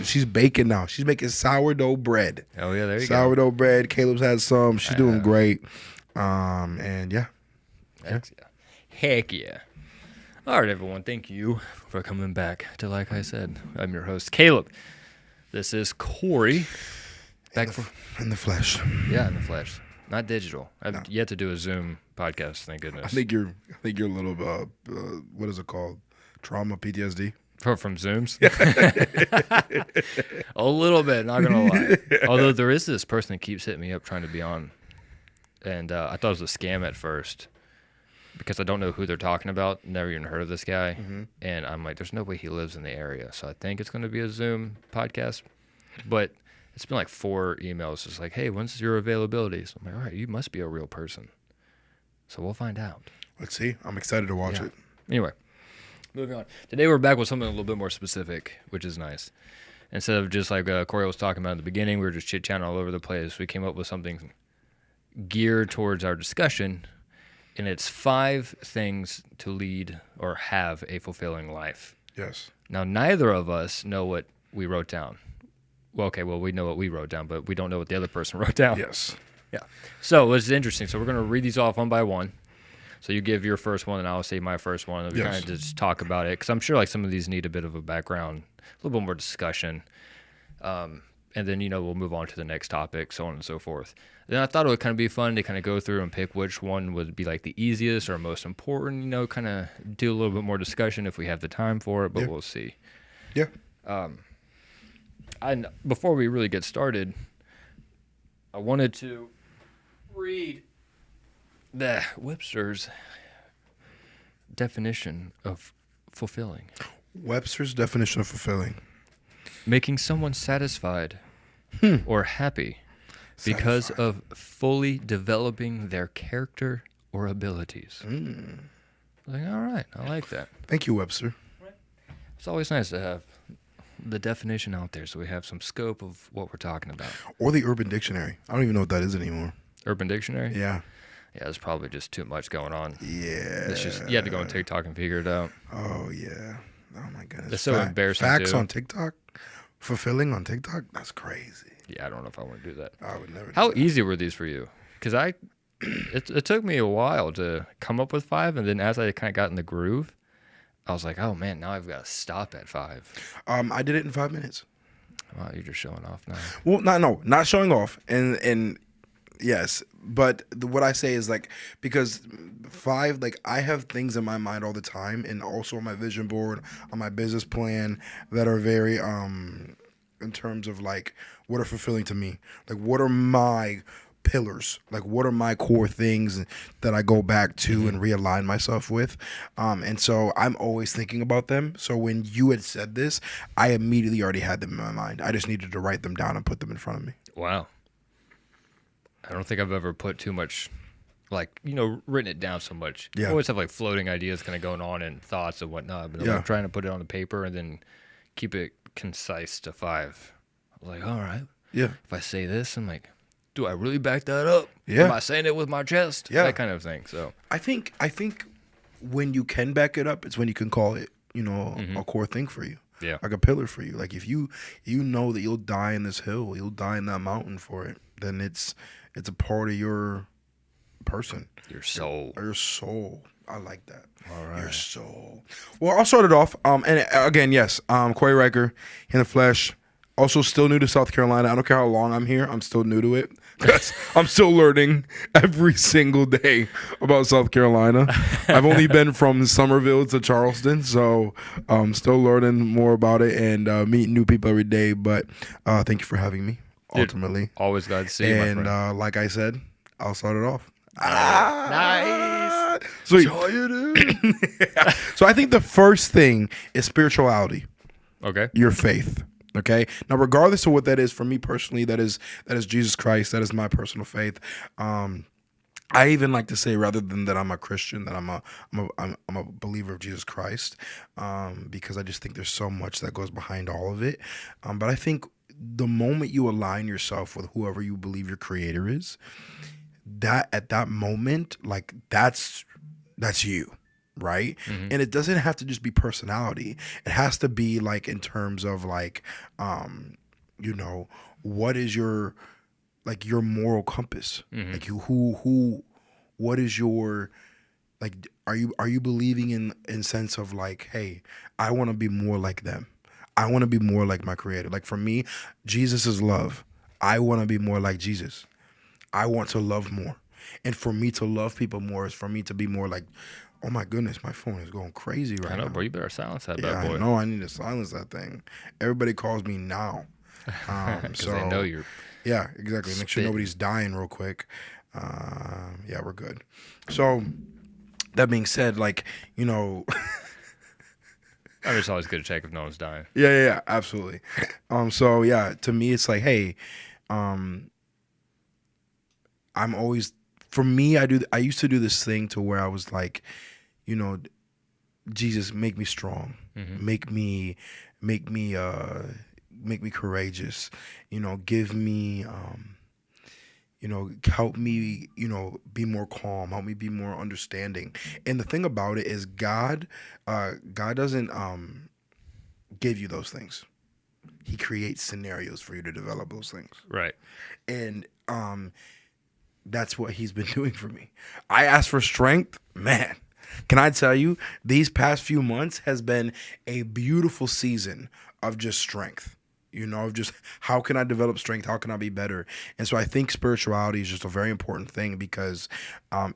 She's baking now. She's making sourdough bread. Oh yeah, there you Sourdough bread. Caleb's had some. She's doing great. And yeah. Heck yeah. All right, everyone. Thank you for coming back to Like I Said. I'm your host, Caleb. This is Cory. In the flesh. Yeah, in the flesh. Not digital. I've yet to do a Zoom podcast, thank goodness. I think you're a little, what is it called? Trauma, PTSD? From Zooms? A little bit, not going to lie. Although there is this person that keeps hitting me up trying to be on. And I thought it was a scam at first because I don't know who they're talking about. Never even heard of this guy. Mm-hmm. And I'm like, there's no way he lives in the area. So I think it's going to be a Zoom podcast. But it's been like 4 emails. Just like, hey, when's your availability? So I'm like, all right, you must be a real person. So we'll find out. Let's see. I'm excited to watch it. Anyway, moving on. Today we're back with something a little bit more specific, which is nice. Instead of just like Cory was talking about in the beginning, we were just chit-chatting all over the place. We came up with something geared towards our discussion, and it's 5 things to lead or have a fulfilling life. Yes. Now, neither of us know what we wrote down. Well, we know what we wrote down, but we don't know what the other person wrote down. Yes. Yeah. So it's interesting. So we're going to read these off one by one. So you give your first one, and I'll say my first one. And we kind of just talk about it, because I'm sure like some of these need a bit of a background, a little bit more discussion. And then, we'll move on to the next topic, so on and so forth. Then I thought it would kind of be fun to kind of go through and pick which one would be like the easiest or most important, kind of do a little bit more discussion if we have the time for it, but we'll see. Yeah. And before we really get started, I wanted to read the Webster's definition of fulfilling. Webster's definition of fulfilling. Making someone satisfied or happy because of fully developing their character or abilities. Like, all right, I like that. Thank you, Webster. It's always nice to have the definition out there so we have some scope of what we're talking about. Or the Urban Dictionary. I don't even know what that is anymore. Urban Dictionary? Yeah. Yeah, there's probably just too much going on. Yeah. It's just, you have to go on TikTok and figure it out. Oh, yeah. Oh, my goodness. It's so embarrassing, Facts too. on TikTok? Fulfilling on TikTok? That's crazy. Yeah, I don't know if I want to do that. I would never do How that. easy were these for you? Because it took me a while to come up with 5, and then as I kind of got in the groove, I was like, oh, man, now I've got to stop at 5. I did it in 5 minutes. Wow, you're just showing off now. Well, not showing off. And yes, but what I say is like, because 5, like I have things in my mind all the time, and also on my vision board, on my business plan that are very, in terms of like what are fulfilling to me. Like what are my pillars, like what are my core things that I go back to and realign myself with, and so I'm always thinking about them. So when you had said this, I immediately already had them in my mind. I just needed to write them down and put them in front of me. Wow. I don't think I've ever put too much, like, written it down so much. Yeah. I always have like floating ideas kind of going on and thoughts and whatnot, but I'm trying to put it on the paper and then keep it concise to 5. I was like, all right. Yeah. If I say this, I'm like, do I really back that up? Yeah. Am I saying it with my chest? Yeah. That kind of thing. So I think when you can back it up, it's when you can call it, a core thing for you. Yeah. Like a pillar for you. Like if you know that you'll die in this hill, you'll die in that mountain for it, then it's a part of your person. Your soul. Your soul. I like that. All right. Your soul. Well, I'll start it off. And again, yes, Cory Riker in the flesh. Also still new to South Carolina. I don't care how long I'm here. I'm still new to it. I'm still learning every single day about South Carolina. I've only been from Somerville to Charleston, so I'm still learning more about it and meeting new people every day. But thank you for having me, ultimately. Dude, always glad to see you, my friend. And like I said, I'll start it off. Nice. Sweet. Yeah. So I think the first thing is spirituality. Okay. Your faith. Okay. Now, regardless of what that is for me personally, that is Jesus Christ. That is my personal faith. I even like to say, rather than that I'm a Christian, that I'm a believer of Jesus Christ, because I just think there's so much that goes behind all of it. But I think the moment you align yourself with whoever you believe your creator is, that at that moment, like that's you. right? Mm-hmm. And it doesn't have to just be personality. It has to be like in terms of like, you know, what is your like your moral compass? Mm-hmm. Like what is your like? Are you believing in sense of like, hey, I want to be more like them. I want to be more like my Creator. Like for me, Jesus is love. I want to be more like Jesus. I want to love more. And for me to love people more is for me to be more like, oh my goodness, my phone is going crazy right I know, now. bro. You better silence that Yeah, bad boy. I know. I need to silence that thing. Everybody calls me now. Because they know you're. Yeah, exactly. Make sure spitting. nobody's dying real quick. Yeah, we're good. So that being said, like, you know, I mean, it's always good to check if no one's dying. yeah, absolutely. So yeah, to me, it's like, hey, I'm always, for me, I used to do this thing to where I was like, you know, Jesus, make me strong, Mm-hmm. make me courageous, you know, give me, you know, help me, you know, be more calm, help me be more understanding. And the thing about it is God doesn't give you those things. He creates scenarios for you to develop those things. Right. And that's what he's been doing for me. I asked for strength, man. Can I tell you, these past few months has been a beautiful season of just strength. You know, of just how can I develop strength? How can I be better? And so I think spirituality is just a very important thing because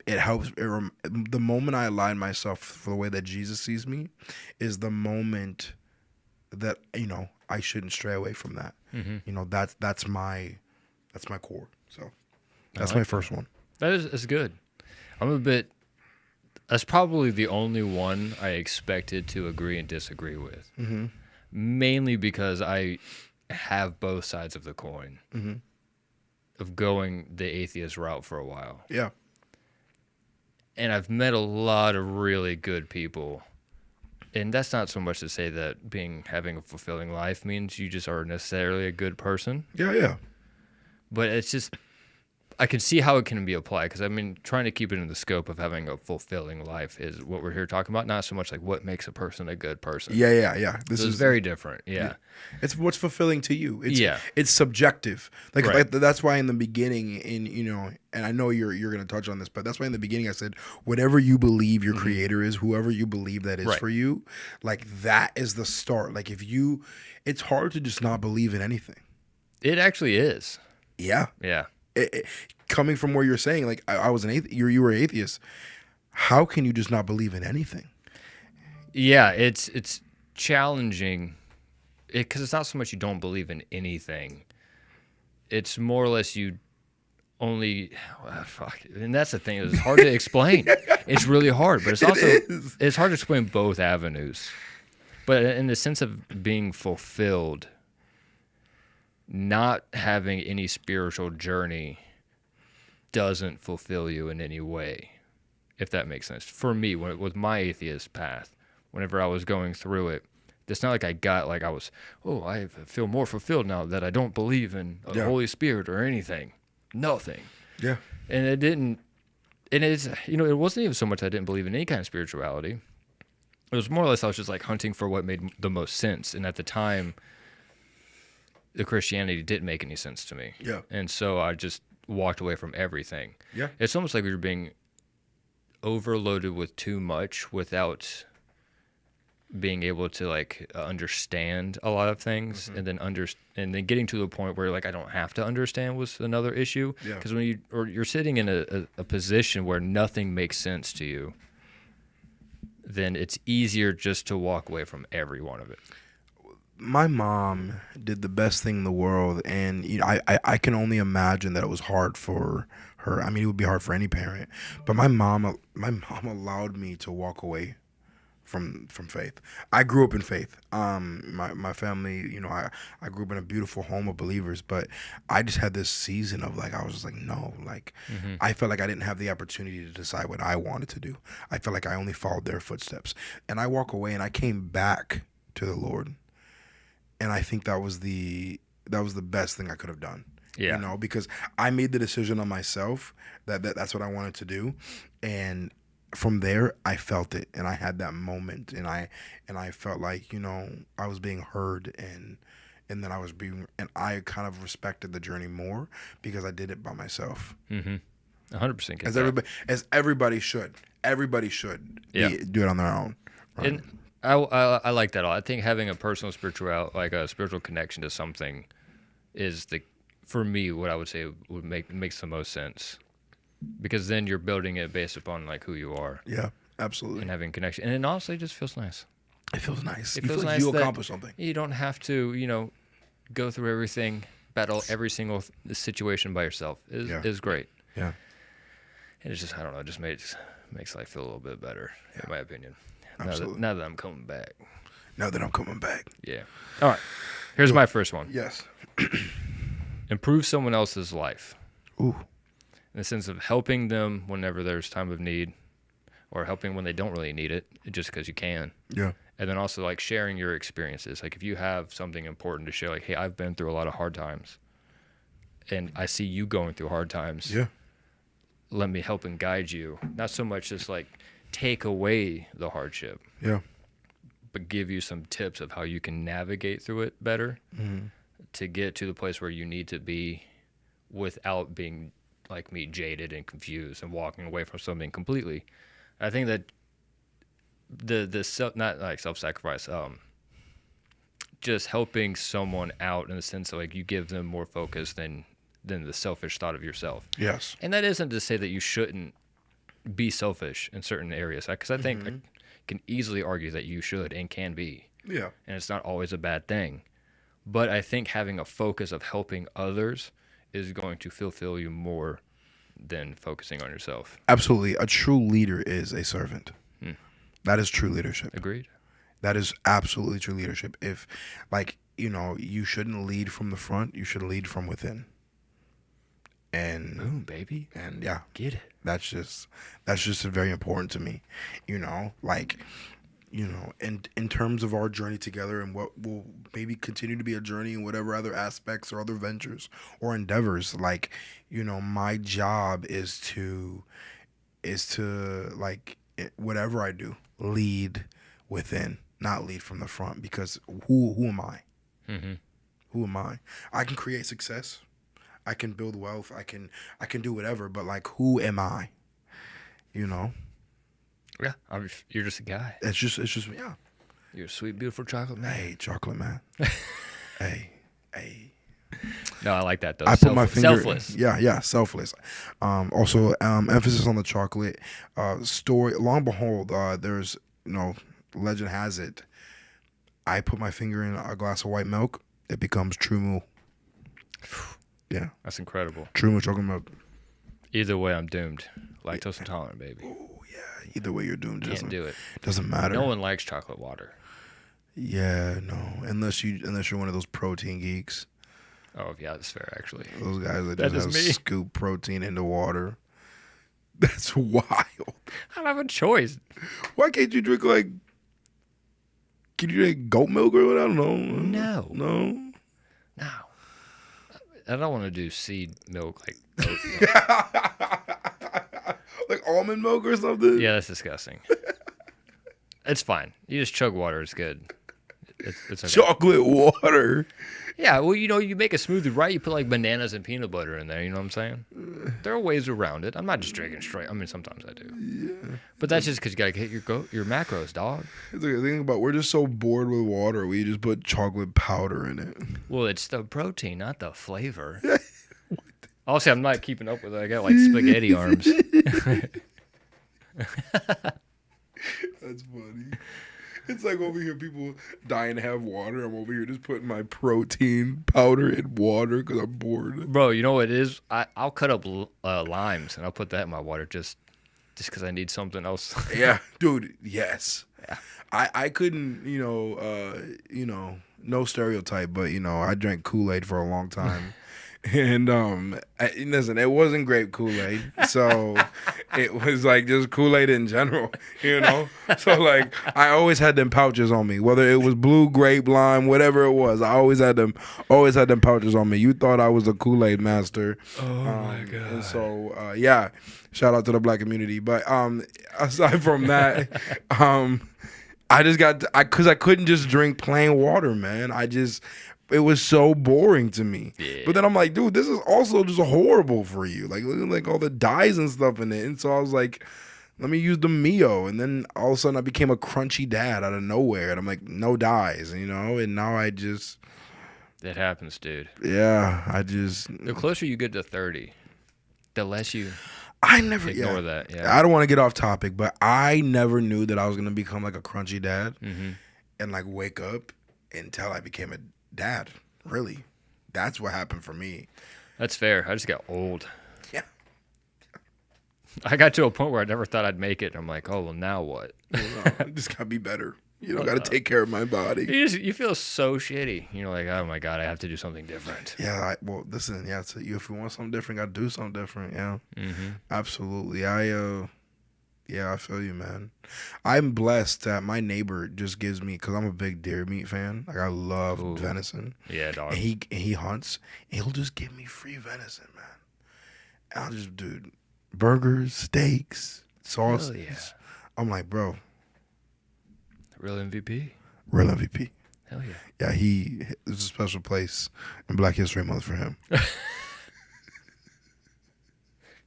it helps. The moment I align myself for the way that Jesus sees me is the moment that, you know, I shouldn't stray away from that. Mm-hmm. You know, that's my core. So that's like my first one. That is good. I'm a bit. That's probably the only one I expected to agree and disagree with. Mm-hmm. Mainly because I have both sides of the coin Mm-hmm. of going the atheist route for a while. Yeah. And I've met a lot of really good people. And that's not so much to say that having a fulfilling life means you just are necessarily a good person. Yeah. But it's just, I can see how it can be applied because I mean, trying to keep it in the scope of having a fulfilling life is what we're here talking about. Not so much like what makes a person a good person. Yeah. This is very different. Yeah. It's what's fulfilling to you. Yeah. It's subjective. Like, Right. like that's why in the beginning, you know, and I know you're going to touch on this, but that's why in the beginning I said, whatever you believe your creator is, whoever you believe that is Right. for you, like that is the start. Like it's hard to just not believe in anything. It actually is. Yeah. Yeah. Coming from where you're saying, like I was an atheist, you were an atheist. How can you just not believe in anything? Yeah, it's challenging because it's not so much you don't believe in anything. It's more or less you only fuck. And that's the thing. It's hard to explain. It's really hard, but it's hard to explain both avenues. But in the sense of being fulfilled, not having any spiritual journey doesn't fulfill you in any way, if that makes sense. For me, with my atheist path, whenever I was going through it, it's not like I feel more fulfilled now that I don't believe in the Holy Spirit or anything. Nothing. Yeah. And it didn't, and it's, you know, it wasn't even so much I didn't believe in any kind of spirituality. It was more or less I was just like hunting for what made the most sense. And at the time, the Christianity didn't make any sense to me. Yeah. And so I just walked away from everything. Yeah. It's almost like we were being overloaded with too much without being able to like understand a lot of things, and then getting to the point where like I don't have to understand was another issue. Yeah. Because when you're sitting in a position where nothing makes sense to you, then it's easier just to walk away from every one of it. My mom did the best thing in the world, and you know, I can only imagine that it was hard for her. I mean, it would be hard for any parent, but my mom allowed me to walk away from faith. I grew up in faith. My family, you know, I grew up in a beautiful home of believers, but I just had this season of like I was just like no, like I felt like I didn't have the opportunity to decide what I wanted to do. I felt like I only followed their footsteps, and I walk away, and I came back to the Lord. And I think that was the best thing I could have done. Yeah. You know, because I made the decision on myself that that's what I wanted to do. And from there, I felt it, and I had that moment, and I felt like, I was being heard, and then and I kind of respected the journey more because I did it by myself. 100% As everybody should. Everybody should do it on their own. Right? And I like that a lot. I think having a personal like a spiritual connection to something is for me, what I would say makes the most sense. Because then you're building it based upon like who you are. Yeah, absolutely. And having connection. And it honestly just feels nice. It feels nice. It feels feels like nice you that accomplished something. You don't have to, go through everything, battle every single situation by yourself. Is great. Yeah. And it's just, I don't know, it just makes life feel a little bit better, in my opinion. Absolutely. Now that I'm coming back. Yeah. All right. Here's my first one. Yes. Improve someone else's life. Ooh. In the sense of helping them whenever there's time of need, or helping when they don't really need it, just because you can. Yeah. And then also like sharing your experiences. Like if you have something important to share, like, hey, I've been through a lot of hard times, and I see you going through hard times. Yeah. Let me help and guide you. Not so much just like take away the hardship. Yeah. But give you some tips of how you can navigate through it better to get to the place where you need to be without being like me, jaded and confused and walking away from something completely. I think that not like self-sacrifice, just helping someone out in the sense of like you give them more focus than the selfish thought of yourself. Yes. And that isn't to say that you shouldn't be selfish in certain areas, because I think I can easily argue that you should and can be. Yeah. And it's not always a bad thing. But I think having a focus of helping others is going to fulfill you more than focusing on yourself. Absolutely. A true leader is a servant. That is true leadership. Agreed. That is absolutely true leadership. If, like, you shouldn't lead from the front, you should lead from within. And boom, baby. And yeah, get it. That's just very important to me. And in terms of our journey together and what will maybe continue to be a journey in whatever other aspects or other ventures or endeavors, my job is to like, whatever I do, lead within, not lead from the front, because who am I? Who am I? I can create success. I can build wealth. I can do whatever, but like, who am I? Yeah, you're just a guy. It's just yeah. You're a sweet, beautiful chocolate man. Hey, chocolate man. hey. No, I like that though. I put my finger. Selfless. Yeah, selfless. Also, emphasis on the chocolate. Story. Long and behold, there's legend has it, I put my finger in a glass of white milk, it becomes True Moo. Yeah, that's incredible. True Moo chocolate milk. Either way, I'm doomed. Lactose intolerant, baby. Oh yeah. Either way, you're doomed. Can't do it. Doesn't matter. No one likes chocolate water. Yeah, no. Unless you're one of those protein geeks. Oh yeah, that's fair actually. Those guys that just scoop protein into water. That's wild. I don't have a choice. Why can't you drink can you drink goat milk or what? I don't know. No. I don't want to do seed milk like goat milk. Like almond milk or something? Yeah, that's disgusting. It's fine. You just chug water. It's good. It's okay. Chocolate water. Yeah, well, you make a smoothie right. You put like bananas and peanut butter in there. You know what I'm saying? There are ways around it. I'm not just drinking straight. I mean, sometimes I do. Yeah. But that's just because you gotta get your macros, dog. The thing about we're just so bored with water, we just put chocolate powder in it. Well, it's the protein, not the flavor. Also, I'm not keeping up with it. I got like spaghetti arms. That's funny. It's like over here, people dying to have water. I'm over here just putting my protein powder in water because I'm bored. Bro, you know what it is? I'll cut up limes and I'll put that in my water just because I need something else. Yeah, dude. Yes. Yeah. I couldn't, no stereotype, but I drank Kool-Aid for a long time. And listen, it wasn't grape Kool-Aid, so it was like just Kool-Aid in general, you know? So like I always had them pouches on me, whether it was blue, grape, lime, whatever it was. I always had them pouches on me. You thought I was a Kool-Aid master. Oh my God. And so yeah, shout out to the black community. But aside from that, I just because I couldn't just drink plain water, man. It was so boring to me. Yeah. But then I'm like, dude, this is also just horrible for you. Like, look at like all the dyes and stuff in it. And so I was like, let me use the Mio. And then all of a sudden I became a crunchy dad out of nowhere. And I'm like, no dyes, you know? And now I just... That happens, dude. Yeah, I just... The closer you get to 30, the less you ignore that. Yeah. I don't want to get off topic, but I never knew that I was going to become like a crunchy dad and like wake up until I became a dad. Really. That's what happened for me. That's fair. I just got old. Yeah. I got to a point where I never thought I'd make it. And I'm like, oh, well, now what? I just got to be better. You know, got to take care of my body. You feel so shitty. You're like, oh my God, I have to do something different. Yeah, well, listen, yeah, so if you want something different, got to do something different. Yeah, absolutely. I feel you, man. I'm blessed that my neighbor just gives me, because I'm a big deer meat fan. Like, I love venison. Yeah, dog. And he hunts, and he'll just give me free venison, man. And I'll just, dude, burgers, steaks, sauces. Yeah. I'm like, bro. Real MVP. Real MVP. Hell yeah. Yeah, there's a special place in Black History Month for him.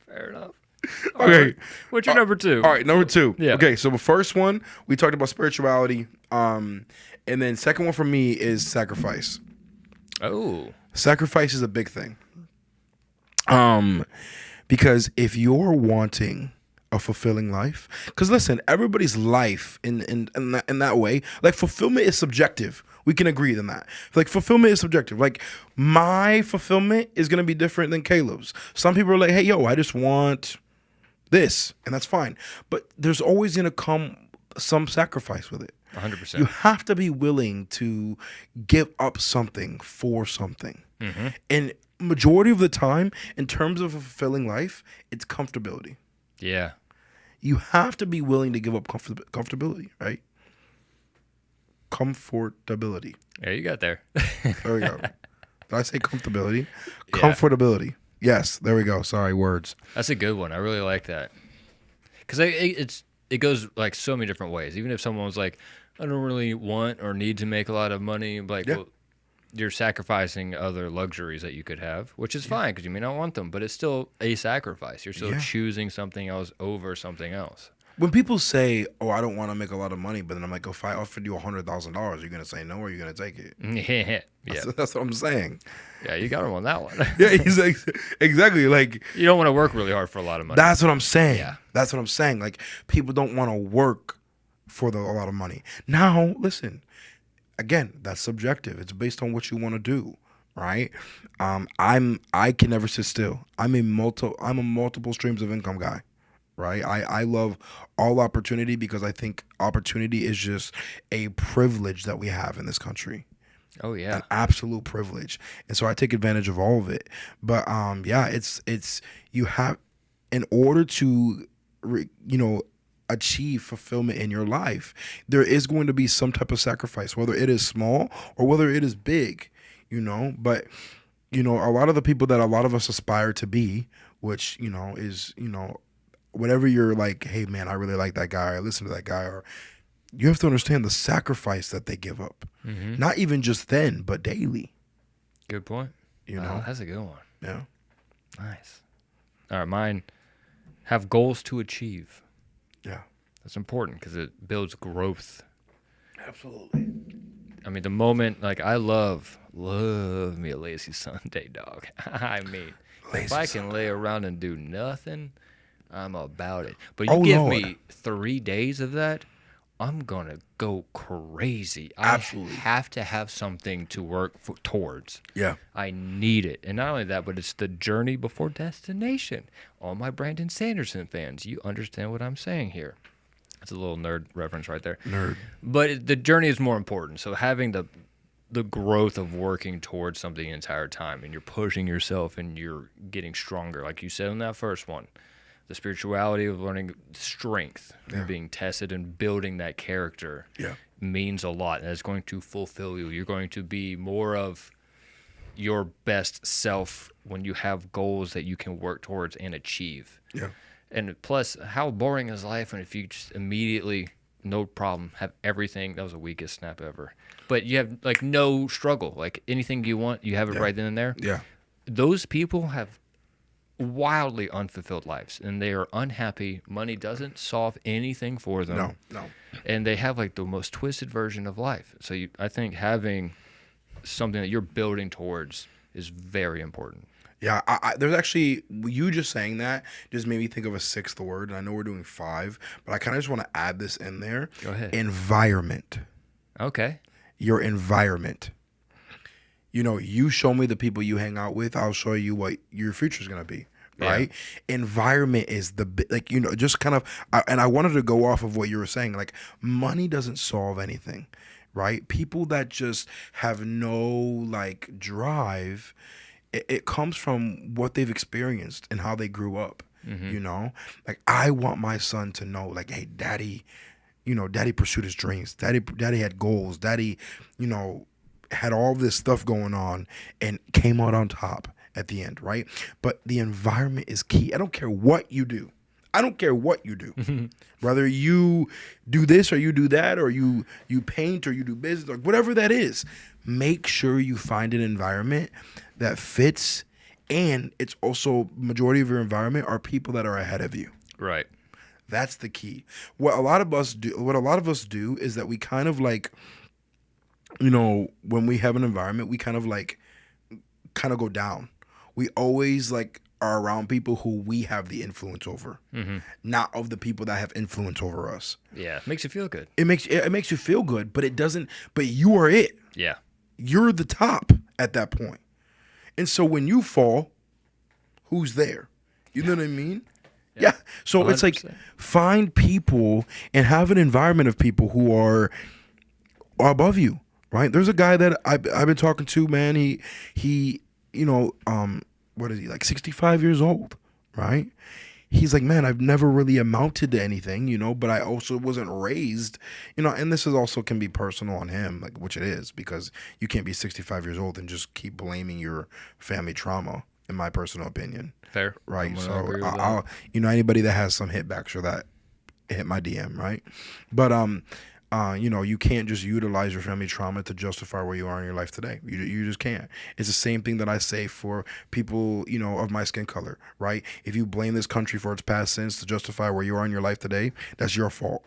Fair enough. Okay. Right. What's your number two? All right, number two. Yeah. Okay, so the first one, we talked about spirituality. And then second one for me is sacrifice. Oh. Sacrifice is a big thing. Because if you're wanting a fulfilling life, because listen, everybody's life in that way, like fulfillment is subjective. We can agree on that. Like fulfillment is subjective. Like my fulfillment is gonna be different than Caleb's. Some people are like, hey, yo, I just want this, and that's fine. But there's always gonna come some sacrifice with it. 100%. You have to be willing to give up something for something. And majority of the time, in terms of a fulfilling life, it's comfortability. Yeah. You have to be willing to give up comfortability, right? Comfortability. Yeah, you got there. There we go. Did I say comfortability? Yeah. Comfortability. Yes, there we go. Sorry, words. That's a good one. I really like that. Because it goes like so many different ways. Even if someone was like, I don't really want or need to make a lot of money, like, well, you're sacrificing other luxuries that you could have, which is fine because you may not want them, but it's still a sacrifice. You're still choosing something else over something else. When people say, oh, I don't want to make a lot of money, but then I'm like, if I offered you $100,000, you're going to say no or you're going to take it? Yeah. That's what I'm saying. Yeah, you got him on that one. Yeah, he's like, exactly. Like, you don't want to work really hard for a lot of money. That's what I'm saying. Yeah. That's what I'm saying. Like, people don't want to work for a lot of money. Now, listen, again, that's subjective. It's based on what you want to do. Right, I can never sit still. I'm a multiple streams of income guy. Right, I love all opportunity because I think opportunity is just a privilege that we have in this country. Oh yeah, an absolute privilege, and so I take advantage of all of it. But it's you have, in order to achieve fulfillment in your life, there is going to be some type of sacrifice, whether it is small or whether it is big. But a lot of the people that a lot of us aspire to be, which is whatever you're like, hey man, I really like that guy, I listen to that guy, or you have to understand the sacrifice that they give up. Not even just then, but daily. Good point. That's a good one. Yeah. Nice. All right, mine, have goals to achieve. Yeah. That's important because it builds growth. Absolutely. I mean, the moment, like, I love me a lazy Sunday, dog. I mean, if I can lay around and do nothing, I'm about it. But you give me 3 days of that, I'm going to go crazy. Absolutely. I have to have something to work towards. Yeah. I need it. And not only that, but it's the journey before destination. All my Brandon Sanderson fans, you understand what I'm saying here. That's a little nerd reference right there. Nerd. But the journey is more important. So having the growth of working towards something the entire time, and you're pushing yourself and you're getting stronger, like you said in that first one. the spirituality of learning strength and being tested and building that character means a lot. And it's going to fulfill you. You're going to be more of your best self when you have goals that you can work towards and achieve. Yeah. And plus, how boring is life when if you just immediately, no problem, have everything? That was the weakest snap ever. But you have like no struggle. Like anything you want, you have it right then and there. Yeah. Those people have wildly unfulfilled lives, and they are unhappy. Money doesn't solve anything for them. No. And they have like the most twisted version of life. So I think having something that you're building towards is very important. Yeah, there's actually, you just saying that just made me think of a sixth word, and I know we're doing 5, but I kind of just want to add this in there. Go ahead. Environment. Okay. Your environment. You know, you show me the people you hang out with, I'll show you what your future's going to be, right? Yeah. Environment is like, you know, just kind of, and I wanted to go off of what you were saying, like money doesn't solve anything, right? People that just have no like drive, it comes from what they've experienced and how they grew up, you know? Like I want my son to know like, hey, daddy, you know, daddy pursued his dreams. Daddy had goals. Daddy, you know, had all this stuff going on and came out on top at the end, right? But the environment is key. I don't care what you do. Whether you do this or you do that or you paint or you do business or whatever that is, make sure you find an environment that fits, and it's also majority of your environment are people that are ahead of you. Right. That's the key. What a lot of us do is that we kind of like, you know, when we have an environment, we kind of go down. We always like are around people who we have the influence over, not of the people that have influence over us. Yeah, it makes you feel good. It makes you feel good, but it doesn't. But you are it. Yeah, you're the top at that point. And so when you fall, who's there? You know what I mean? Yeah. So 100%. It's like find people and have an environment of people who are above you. Right. There's a guy that I've been talking to, man. He, you know, what is he, like 65 years old, right? He's like, man, I've never really amounted to anything, you know, but I also wasn't raised, you know, and this is also can be personal on him, like, which it is, because you can't be 65 years old and just keep blaming your family trauma, in my personal opinion. Fair. Right. So I'll, you know, anybody that has some hitbacks or that, hit my DM, right? But, you know, you can't just utilize your family trauma to justify where you are in your life today. You just can't. It's the same thing that I say for people, you know, of my skin color, right? If you blame this country for its past sins to justify where you are in your life today, that's your fault.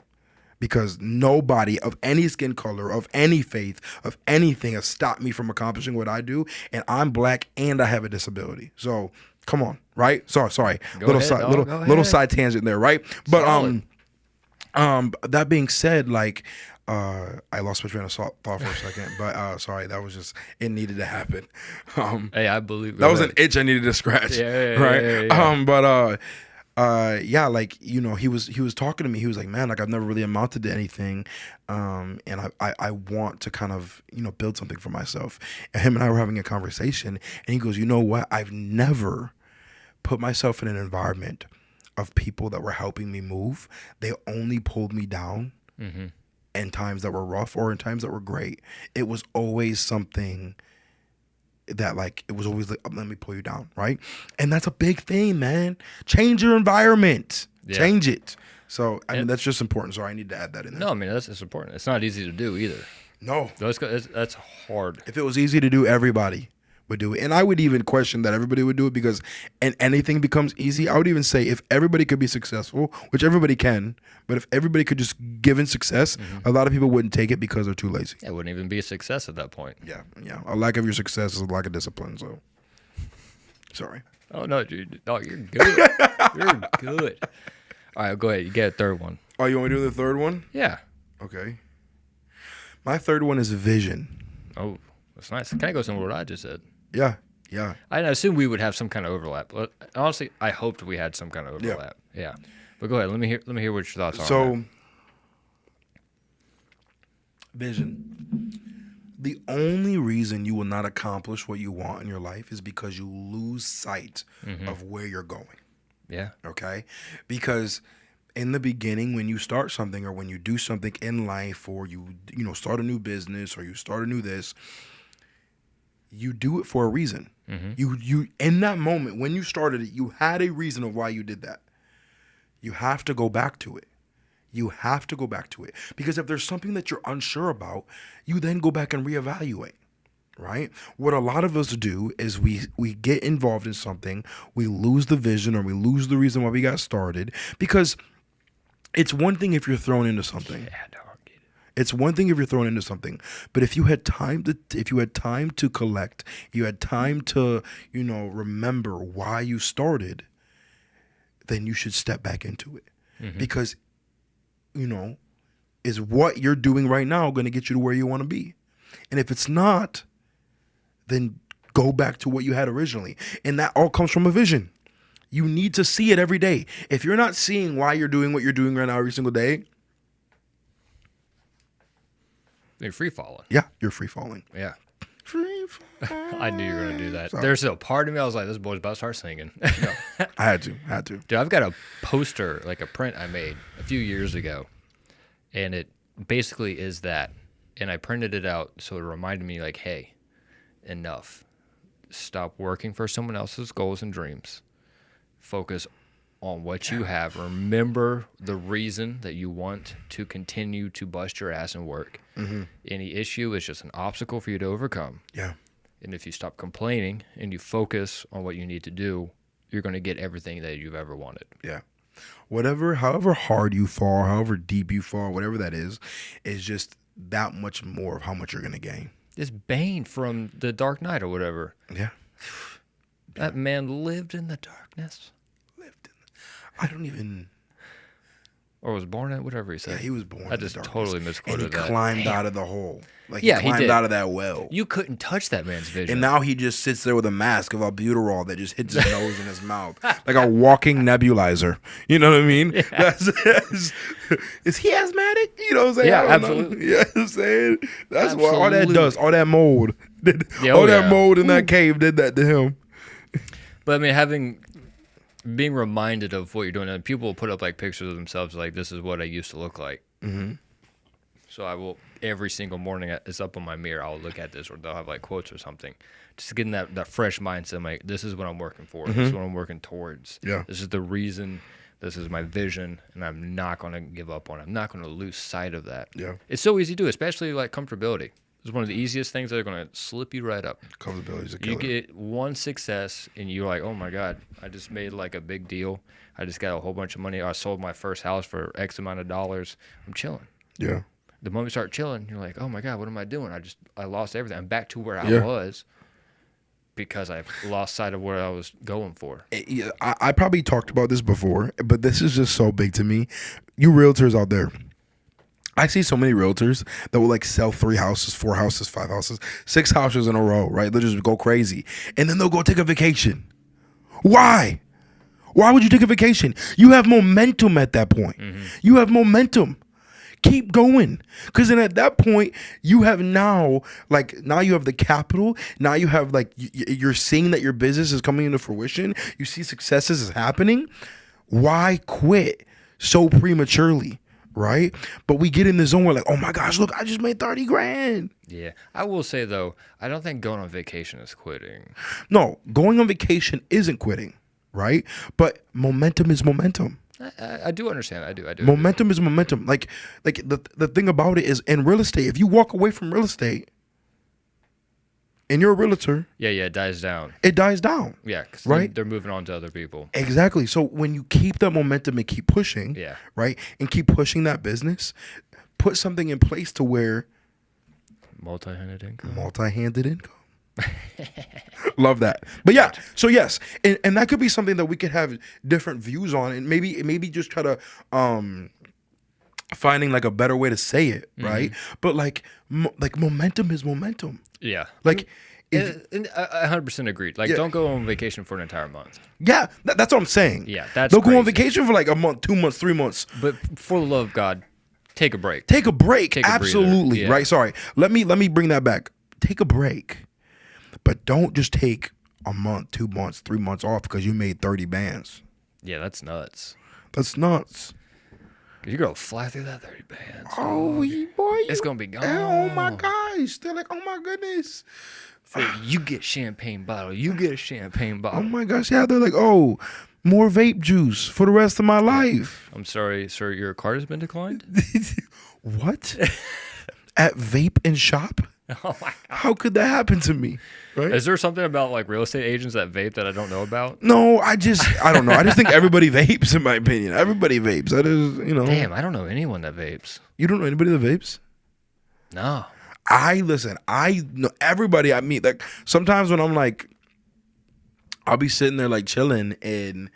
Because nobody of any skin color, of any faith, of anything has stopped me from accomplishing what I do. And I'm black and I have a disability. So come on, right? Sorry. Little side tangent there, right? But Solid. That being said, like, I lost my train of thought for a second, but sorry, that was just, it needed to happen. Hey, I believe that was an itch I needed to scratch. Right. Yeah. Like, you know, he was talking to me. He was like, man, like I've never really amounted to anything, and I want to kind of, you know, build something for myself. And him and I were having a conversation, and he goes, you know what? I've never put myself in an environment of people that were helping me move. They only pulled me down in times that were rough or in times that were great. It was always something that, like, it was always like, let me pull you down, right? And that's a big thing, man. Change your environment. Yeah. Change it. So, I mean, that's just important. So I need to add that in there. No, I mean, that's important. It's not easy to do either. No. That's hard. If it was easy to do, everybody would do it. And I would even question that everybody would do it, because and anything becomes easy. I would even say if everybody could be successful, which everybody can, but if everybody could just give in success, a lot of people wouldn't take it because they're too lazy. It wouldn't even be a success at that point. Yeah. A lack of your success is a lack of discipline. So, sorry. Oh, no, dude. Oh, you're good. You're good. All right, go ahead. You get a third one. Oh, you want me to do the third one? Yeah. Okay. My third one is vision. Oh, that's nice. It kind of goes in with what I just said. Yeah. I assume we would have some kind of overlap. But honestly, I hoped we had some kind of overlap. Yeah. But go ahead. Let me hear what your thoughts are. So, vision. The only reason you will not accomplish what you want in your life is because you lose sight of where you're going. Yeah. Okay? Because in the beginning, when you start something or when you do something in life, or you start a new business or you start a new this, you do it for a reason. Mm-hmm. You in that moment when you started it, you had a reason of why you did that. You have to go back to it. You have to go back to it. Because if there's something that you're unsure about, you then go back and reevaluate. Right? What a lot of us do is we get involved in something, we lose the vision or we lose the reason why we got started. Because it's one thing if you're thrown into something. Yeah, dog. It's one thing if you're thrown into something, but if you had time to collect, you had time to, remember why you started, then you should step back into it. Mm-hmm. Because, is what you're doing right now going to get you to where you want to be? And if it's not, then go back to what you had originally. And that all comes from a vision. You need to see it every day. If you're not seeing why you're doing what you're doing right now every single day, you're free falling. yeah, you're free falling. Yeah. Free falling. I knew you were going to do that. Sorry. There's a part of me, I was like, this boy's about to start singing. I had to. Dude, I've got a poster, like a print I made a few years ago, and it basically is that. And I printed it out so it reminded me, like, hey, enough. Stop working for someone else's goals and dreams. Focus on what you have. Remember the reason that you want to continue to bust your ass and work. Mm-hmm. Any issue is just an obstacle for you to overcome. Yeah. And if you stop complaining and you focus on what you need to do, you're going to get everything that you've ever wanted. Yeah. However hard you fall, however deep you fall, whatever that is just that much more of how much you're going to gain. This Bane from The Dark Knight or whatever. Yeah. That man lived in the darkness. I don't even... Or was born in it, whatever he said. Yeah, he was born in I just the darkness. totally misquoted and he that. climbed out of the hole. Like, Yeah, he he climbed did. out of that well. You couldn't touch that man's vision. And now he just sits there with a mask of albuterol that just hits his nose and his mouth. Like a walking nebulizer. You know what I mean? Yeah. Is he asthmatic? You know what I'm saying? Yeah, I don't absolutely. know. You know what I'm saying? That's why all that Absolutely. dust, all that mold. Yeah, all oh, that yeah. mold in that cave did that to him. But I mean, being reminded of what you're doing, and people will put up like pictures of themselves, like, this is what I used to look like. Mm-hmm. So I will, every single morning, it's up on my mirror, I'll look at this, or they'll have like quotes or something. Just getting that fresh mindset, like, this is what I'm working for. This is what I'm working towards. Yeah. This is the reason. This is my vision, and I'm not going to give up on it. I'm not going to lose sight of that. Yeah. It's so easy to do, especially like comfortability. It's one of the easiest things that are going to slip you right up. Comfortability is a You killer. get one success, and you're like, oh my God, I just made like a big deal. I just got a whole bunch of money. I sold my first house for X amount of dollars. I'm chilling. Yeah. The moment you start chilling, you're like, oh my God, what am I doing? I lost everything. I'm back to where I Yeah. was because I lost sight of where I was going for. Yeah, I probably talked about this before, but this is just so big to me. You realtors out there, I see so many realtors that will like sell 3 houses, 4 houses, 5 houses, 6 houses in a row, right? They'll just go crazy. And then they'll go take a vacation. Why? Why would you take a vacation? You have momentum at that point. Mm-hmm. You have momentum. Keep going. Because then at that point, you have now you have the capital. Now you have you're seeing that your business is coming into fruition. You see successes is happening. Why quit so prematurely? Right? But we get in the zone where like, oh my gosh, look, I just made 30 grand. Yeah. I will say, though, I don't think going on vacation is quitting. No, going on vacation isn't quitting, right? But momentum is momentum. I do understand. I do. Momentum is momentum. Like the thing about it is in real estate, if you walk away from real estate and you're a realtor, Yeah, it dies down. it dies down. Yeah, because Right? they're moving on to other people. Exactly. So when you keep that momentum and keep pushing, Yeah. right, and keep pushing that business, put something in place to where Multi-handed income. multi-handed income. Love that. But yeah, so yes, and that could be something that we could have different views on, and maybe just try to finding like a better way to say it, right? But like momentum is momentum. Yeah. Like if, And I 100% agreed. Like, Yeah. don't go on vacation for an entire month. yeah, that's what I'm saying. Yeah, that's they'll go on crazy. vacation for like a month, 2 months, 3 months. But for the love of God, take a break. Take a break. Take a breather. Absolutely. Yeah. Right. Sorry. Let me bring that back. Take a break. But don't just take a month, 2 months, 3 months off because you made 30 bands. Yeah, that's nuts. That's nuts. You're going to fly through that 30 bands. Oh, boy. It's going to be gone. Oh, my gosh. They're like, oh, my goodness. So you get champagne bottle. You get a champagne bottle. Oh, my gosh. Yeah, they're like, oh, more vape juice for the rest of my life. I'm sorry, sir. Your card has been declined? What? At Vape and Shop? Oh, my God. How could that happen to me? Right? Is there something about like real estate agents that vape that I don't know about? No, I don't know. I just think everybody vapes, in my opinion. Everybody vapes. That is, Damn, I don't know anyone that vapes. You don't know anybody that vapes? No. I know everybody I meet. Like, sometimes when I'm like, I'll be sitting there like chilling and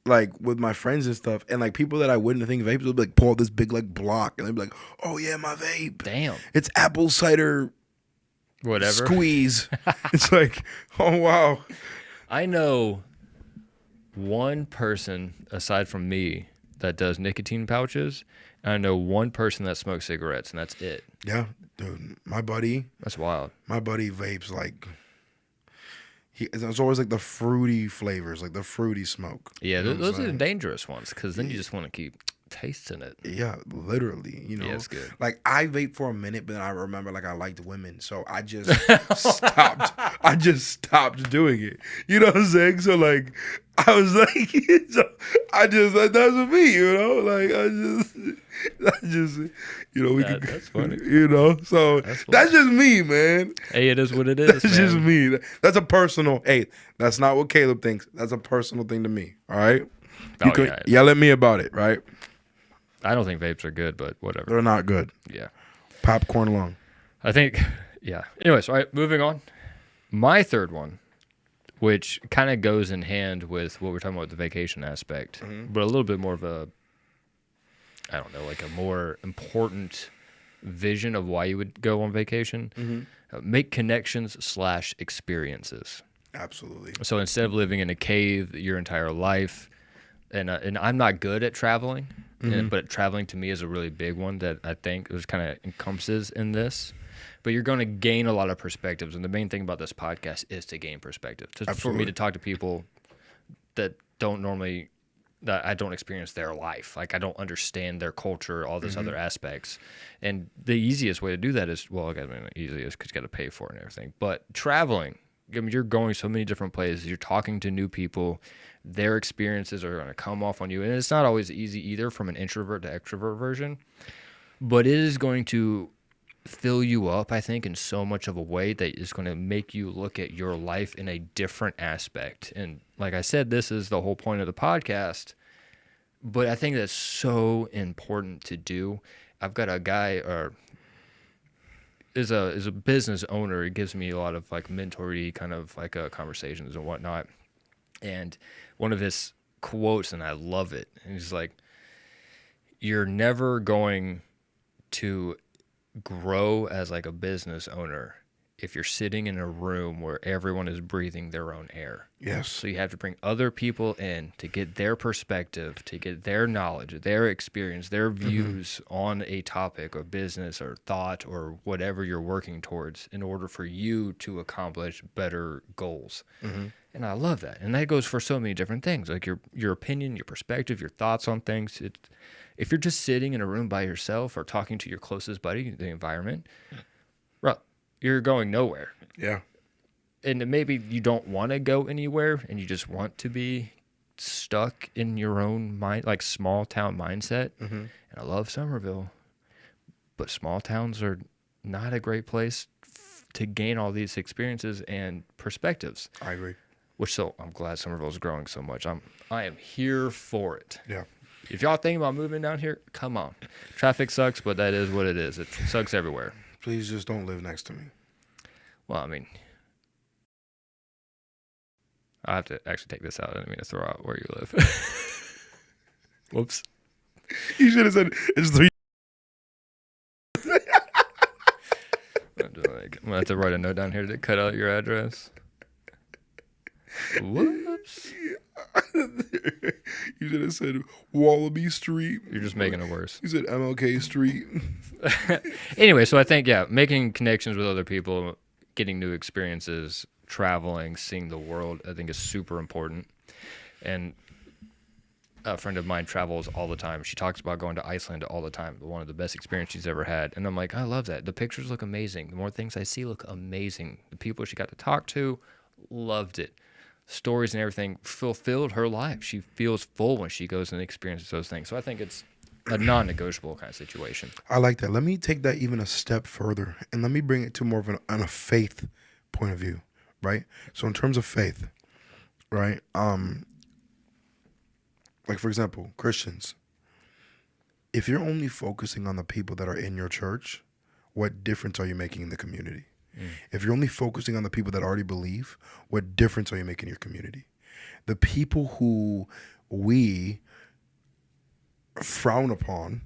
like with my friends and stuff, and like people that I wouldn't think vapes would like pull out this big like block, and they'd be like, oh yeah, my vape. Damn. It's apple cider Whatever. squeeze. It's like, oh wow. I know one person aside from me that does nicotine pouches, and I know one person that smokes cigarettes, and that's it. Yeah, dude. My buddy That's wild. vapes like it's always like the fruity flavors, like the fruity smoke. Yeah, You know what I'm those are the saying? dangerous ones because then you just want to keep tasting it. Yeah, literally. Yeah, it's good. Like I vaped for a minute, but then I remember like I liked women, so I just stopped. I just stopped doing it. You know what I'm saying? So like I was like, that's with me. Like I just, we could. That's funny. So that's just me, man. Hey, it is what it is. That's just me. That's a personal. Hey, that's not what Caleb thinks. That's a personal thing to me. All right. You can yell at me about it, right? I don't think vapes are good, but whatever. They're not good. Yeah. Popcorn lung. I think, yeah. Anyways, all right, moving on. My third one, which kind of goes in hand with what we're talking about with the vacation aspect, but a little bit more of a, I don't know, like a more important vision of why you would go on vacation. Make connections / experiences. Absolutely. So instead of living in a cave your entire life, and I'm not good at traveling, but traveling to me is a really big one that I think is kind of encompasses in this. But you're going to gain a lot of perspectives, and the main thing about this podcast is to gain perspective. For me to talk to people that I don't experience their life, like I don't understand their culture, all those other aspects. And the easiest way to do that is, well, easiest because you got to pay for it and everything. But traveling, I mean, you're going so many different places. You're talking to new people. Their experiences are going to come off on you. And it's not always easy either from an introvert to extrovert version. But it is going to fill you up, I think, in so much of a way that is going to make you look at your life in a different aspect. And like I said, this is the whole point of the podcast. But I think that's so important to do. I've got a guy is a business owner. He gives me a lot of like mentor-y kind of like conversations and whatnot. And one of his quotes, and I love it, and he's like, you're never going to grow as like a business owner if you're sitting in a room where everyone is breathing their own air. Yes. So you have to bring other people in to get their perspective, to get their knowledge, their experience, their views on a topic or business or thought or whatever you're working towards in order for you to accomplish better goals. And I love that. And that goes for so many different things, like your opinion, your perspective, your thoughts on things. If you're just sitting in a room by yourself or talking to your closest buddy, the environment, bro, you're going nowhere. Yeah. And maybe you don't want to go anywhere and you just want to be stuck in your own mind, like small town mindset. And I love Somerville, but small towns are not a great place to gain all these experiences and perspectives. I agree. I'm glad Somerville is growing so much. I am here for it. Yeah. If y'all think about moving down here, come on. Traffic sucks, but that is what it is. It sucks everywhere. Please just don't live next to me. Well, I mean, I have to actually take this out. I didn't mean to throw out where you live. Whoops. You should have said it's 3. I'm going to have to write a note down here to cut out your address. Whoops. You should have said Wallaby Street. You're just making it worse. You said MLK Street. Anyway, so I think, making connections with other people, getting new experiences, traveling, seeing the world, I think is super important. And a friend of mine travels all the time. She talks about going to Iceland all the time. One of the best experiences she's ever had. And I'm like, I love that. The pictures look amazing. The more things I see look amazing. The people she got to talk to, loved it. Stories and everything fulfilled her life. She feels full when she goes and experiences those things. So I think it's a non-negotiable kind of situation. I like that. Let me take that even a step further, and let me bring it to more of a faith point of view, right? So in terms of faith, right? Like for example, Christians, if you're only focusing on the people that are in your church, what difference are you making in the community? If you're only focusing on the people that already believe, what difference are you making in your community? The people who we frown upon,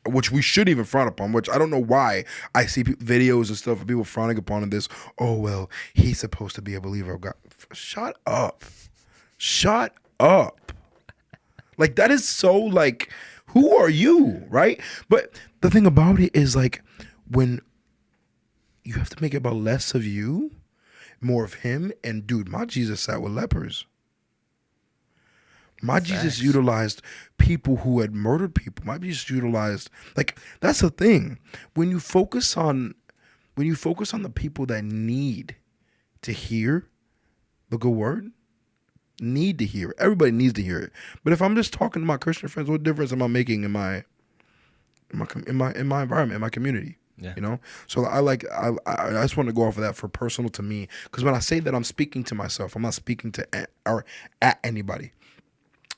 which we should even frown upon, which I don't know why I see videos and stuff of people frowning upon this. Oh, well, he's supposed to be a believer of God. Shut up. Shut up. Like, that is so, like, who are you, right? But the thing about it is, like, when you have to make it about less of you, more of him. And dude, my Jesus sat with lepers. My Jesus utilized people who had murdered people. My Jesus utilized, like, that's the thing. When you focus on the people that need to hear the good word, need to hear it. Everybody needs to hear it. But if I'm just talking to my Christian friends, what difference am I making in my environment, in my community? Yeah. You know, so I just want to go off of that for personal to me, because when I say that, I'm speaking to myself. I'm not speaking to or at anybody,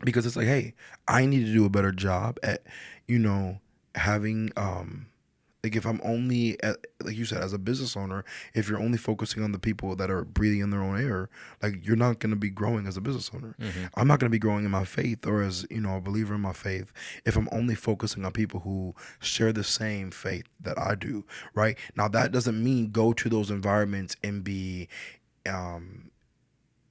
because it's like, hey, I need to do a better job at, having like, if I'm only like you said, as a business owner, if you're only focusing on the people that are breathing in their own air, like, you're not going to be growing as a business owner. I'm not going to be growing in my faith, or as, a believer in my faith, if I'm only focusing on people who share the same faith that I do, right? Now, that doesn't mean go to those environments and be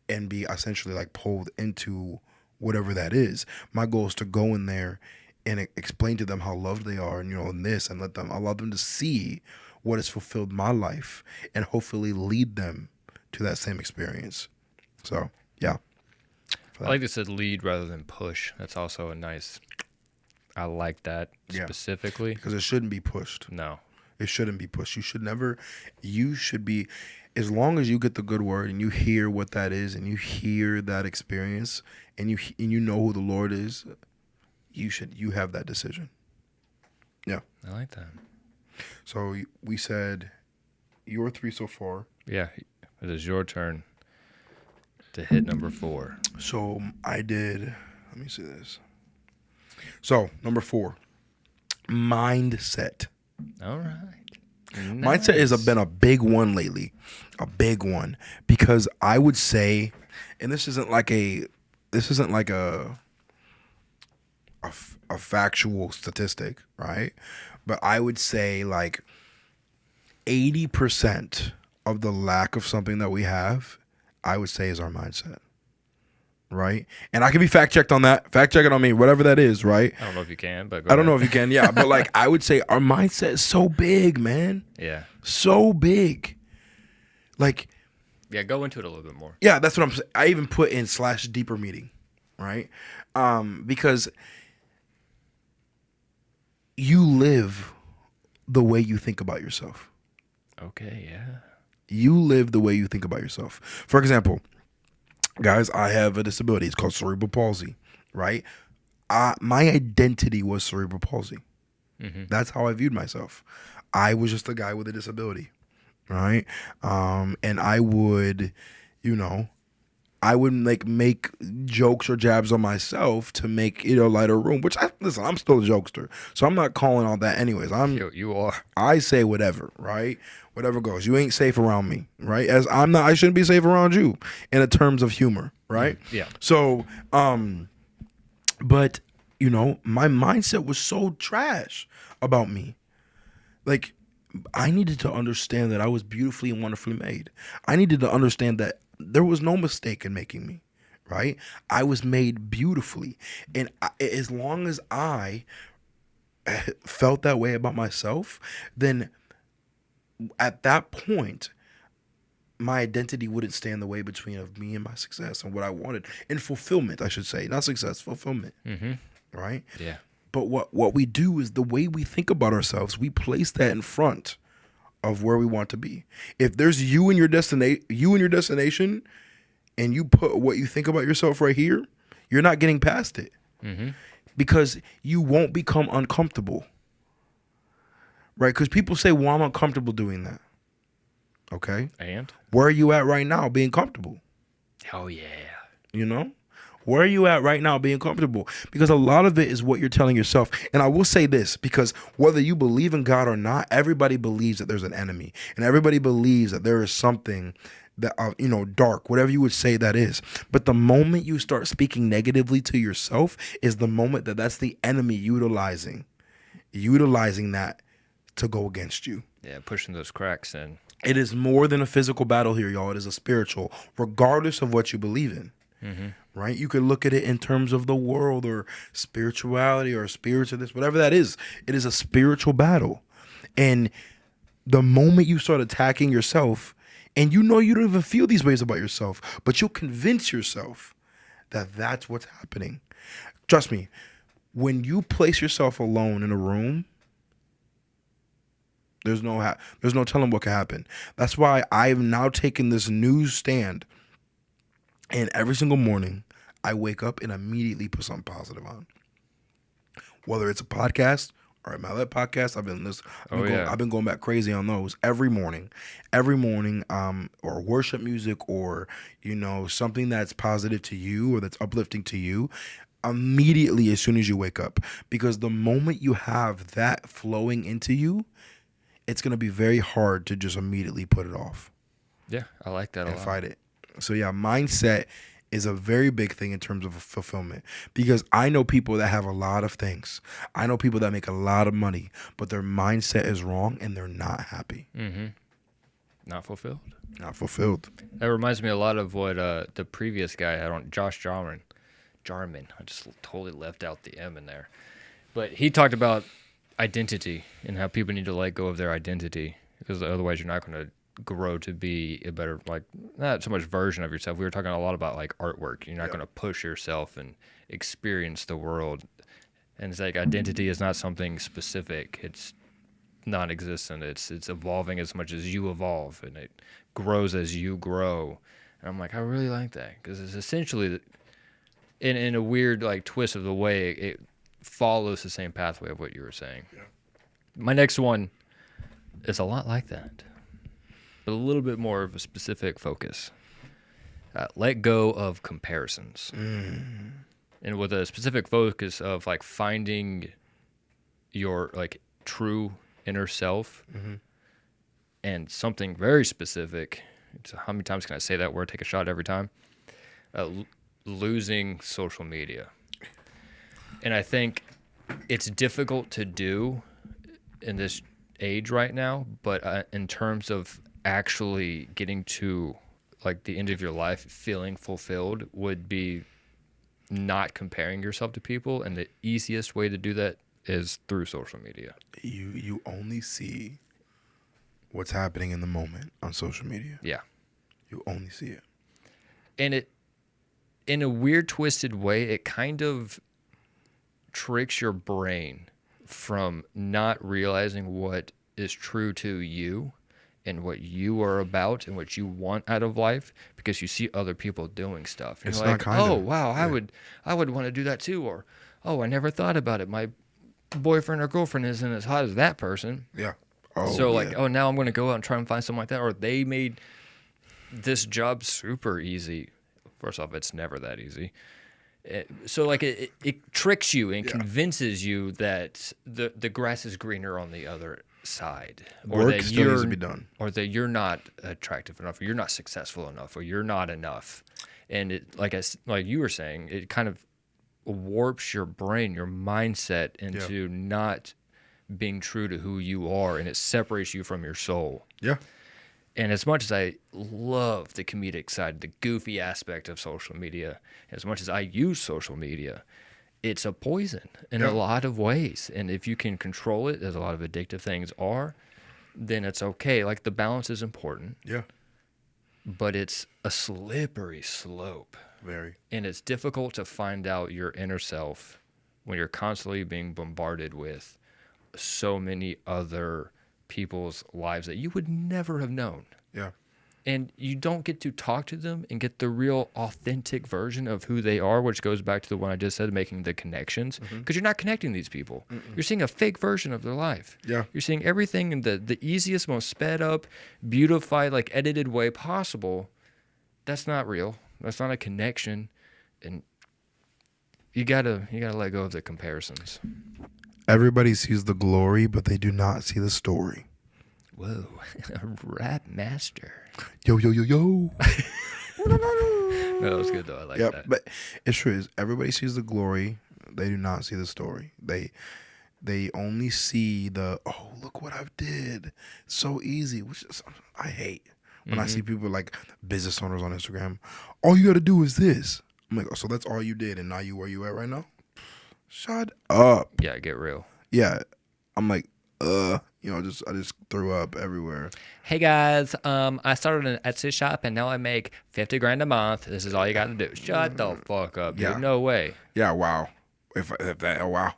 essentially like pulled into whatever that is. My goal is to go in there and explain to them how loved they are, and and allow them to see what has fulfilled my life, and hopefully lead them to that same experience. So, yeah. I like to say lead rather than push. That's also a nice, I like that specifically. Because it shouldn't be pushed. No. It shouldn't be pushed. You should be, as long as you get the good word and you hear what that is, and you hear that experience, and you know who the Lord is, you have that decision. Yeah. I like that. So we said your 3 so far. Yeah. It is your turn to hit number 4. So I did, let me see this. So number 4, mindset. All right. Nice. Mindset has been a big one lately. A big one. Because I would say, and this isn't like a factual statistic, right? But I would say like 80% of the lack of something that we have, I would say, is our mindset, right? And I can be fact checked on that. Fact check it on me, whatever that is, right? I don't know if you can, but I don't know if you can, yeah. But like, I would say our mindset is so big, man. Yeah. So big. Like, yeah, go into it a little bit more. Yeah, that's what I'm saying. I even put in /deeper meeting, right? Because you live the way you think about yourself. Okay, yeah. You live the way you think about yourself. For example, guys, I have a disability. It's called cerebral palsy, right? My identity was cerebral palsy. Mm-hmm. That's how I viewed myself. I was just a guy with a disability, right? And I would, make jokes or jabs on myself to make it a lighter room. Which listen, I'm still a jokester, so I'm not calling all that. Anyways, You are. I say whatever, right? Whatever goes. You ain't safe around me, right? As I'm not. I shouldn't be safe around you in a terms of humor, right? Yeah. So, but my mindset was so trash about me. Like, I needed to understand that I was beautifully and wonderfully made. I needed to understand that there was no mistake in making me, right? I was made beautifully. And as long as I felt that way about myself, then at that point, my identity wouldn't stand in the way between of me and my success and what I wanted. And fulfillment, I should say. Not success, fulfillment. Mm-hmm. Right? Yeah. But what we do is the way we think about ourselves, we place that in front of where we want to be. If there's you and your destination, and you put what you think about yourself right here, you're not getting past it. Mm-hmm. Because you won't become uncomfortable. Right? Because people say, well, I'm uncomfortable doing that. Okay? And? Where are you at right now being comfortable? Oh, yeah. You know? Where are you at right now being comfortable? Because a lot of it is what you're telling yourself. And I will say this, because whether you believe in God or not, everybody believes that there's an enemy. And everybody believes that there is something that, dark, whatever you would say that is. But the moment you start speaking negatively to yourself is the moment that's the enemy utilizing that to go against you. Yeah, pushing those cracks in. It is more than a physical battle here, y'all. It is a spiritual, regardless of what you believe in. Mm-hmm. Right? You could look at it in terms of the world or spirituality or spirits or this, whatever that is. It is a spiritual battle. And the moment you start attacking yourself, and you don't even feel these ways about yourself, but you'll convince yourself that that's what's happening. Trust me, when you place yourself alone in a room, there's no telling what can happen. That's why I've now taken this new stand. And every single morning, I wake up and immediately put something positive on. Whether it's a podcast or a Mallet podcast, I've been going back crazy on those every morning, or worship music, or something that's positive to you or that's uplifting to you. Immediately, as soon as you wake up, because the moment you have that flowing into you, it's gonna be very hard to just immediately put it off. Yeah, I like that a lot. And fight it. So yeah, mindset is a very big thing in terms of fulfillment, because I know people that have a lot of things. I know people that make a lot of money, but their mindset is wrong and they're not happy. Mm-hmm. Not fulfilled. Not fulfilled. That reminds me a lot of what the previous guy had on, Josh Jarman. I just totally left out the M in there. But he talked about identity and how people need to let go of their identity, because otherwise you're not going to grow to be a better, not so much version of yourself. We were talking a lot about artwork. You're not going to push yourself and experience the world. And it's identity is not something specific. It's non-existent. It's evolving as much as you evolve, and it grows as you grow. And I'm I really like that, because it's essentially, in a weird twist of the way, it follows the same pathway of what you were saying. Yeah. My next one is a lot like that, but a little bit more of a specific focus. Let go of comparisons. And with a specific focus of finding your true inner self, and something very specific. So how many times can I say that word? Take a shot every time. Losing social media. And I think it's difficult to do in this age right now, but in terms of actually getting to the end of your life feeling fulfilled, would be not comparing yourself to people, and the easiest way to do that is through social media. You only see what's happening in the moment on social media. Yeah. You only see it. And it, in a weird, twisted way, it kind of tricks your brain from not realizing what is true to you and what you are about and what you want out of life, because you see other people doing stuff. And it's you're not oh wow, yeah. I would want to do that too, or oh, I never thought about it. My boyfriend or girlfriend isn't as hot as that person. Yeah. So oh, now I'm going to go out and try and find something like that, or they made this job super easy. First off, it's never that easy. So it tricks you and convinces you that the grass is greener on the other side, or work still needs to be done, or that you're not attractive enough, or you're not successful enough, or you're not enough. And it, like you were saying, it kind of warps your brain, your mindset into not being true to who you are, and it separates you from your soul. Yeah. And as much as I love the comedic side, the goofy aspect of social media, as much as I use social media, it's a poison in a lot of ways. And if you can control it, as a lot of addictive things are, then it's okay. The balance is important. Yeah. but it's a slippery slope. Very. And it's difficult to find out your inner self when you're constantly being bombarded with so many other people's lives that you would never have known. Yeah. And you don't get to talk to them and get the real authentic version of who they are, which goes back to the one I just said, making the connections, because you're not connecting these people. You're seeing a fake version of their life. Yeah. You're seeing everything in the easiest, most sped up, beautified, like edited way possible. That's not real. That's not a connection. And you gotta let go of the comparisons. Everybody sees the glory, but they do not see the story. Whoa, a rap master. Yo, yo, yo, yo. No, that was good though. I like that. But it's true. Everybody sees the glory. They do not see the story. They only see the, oh, look what I did. It's so easy, which is, I hate. When I see people like business owners on Instagram, all you got to do is this. I'm like, oh, so that's all you did, and now you where you at right now? Shut up. Yeah, get real. Yeah, I'm like, I just threw up everywhere. Hey guys, I started an Etsy shop and now I make $50,000 a month. This is all you got to do. Shut the fuck up, dude. Yeah. No way. Yeah, wow. If that, oh, wow.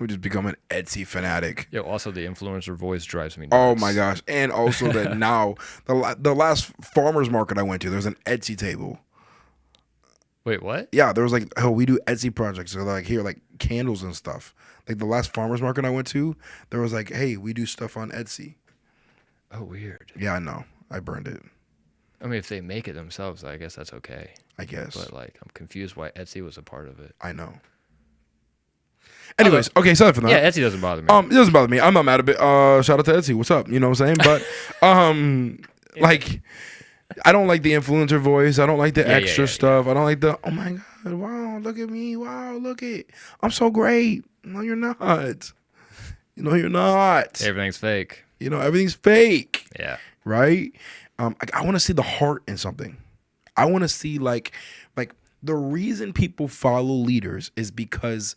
We just become an Etsy fanatic. Yo, also the influencer voice drives me nuts. Oh my gosh. And also that now, the last farmer's market I went to, there's an Etsy table. Wait, what? Yeah, there was like, oh, we do Etsy projects. So like here, like candles and stuff. Like the last farmer's market I went to, there was like, hey, we do stuff on Etsy. Oh, weird. Yeah, I know. I burned it. I mean, if they make it themselves, I guess that's okay. I guess. But like, I'm confused why Etsy was a part of it. I know. Anyways, okay, sorry for that. Yeah, Etsy doesn't bother me. It doesn't bother me. I'm not mad at it. Shout out to Etsy. What's up? You know what I'm saying? But like, I don't like the influencer voice. I don't like the extra stuff. I don't like the, oh my God, wow, look at me. Wow, look at, I'm so great. No, you're not. No, you're not. Everything's fake. You know, everything's fake. Yeah. Right? I want to see the heart in something. I want to see like the reason people follow leaders is because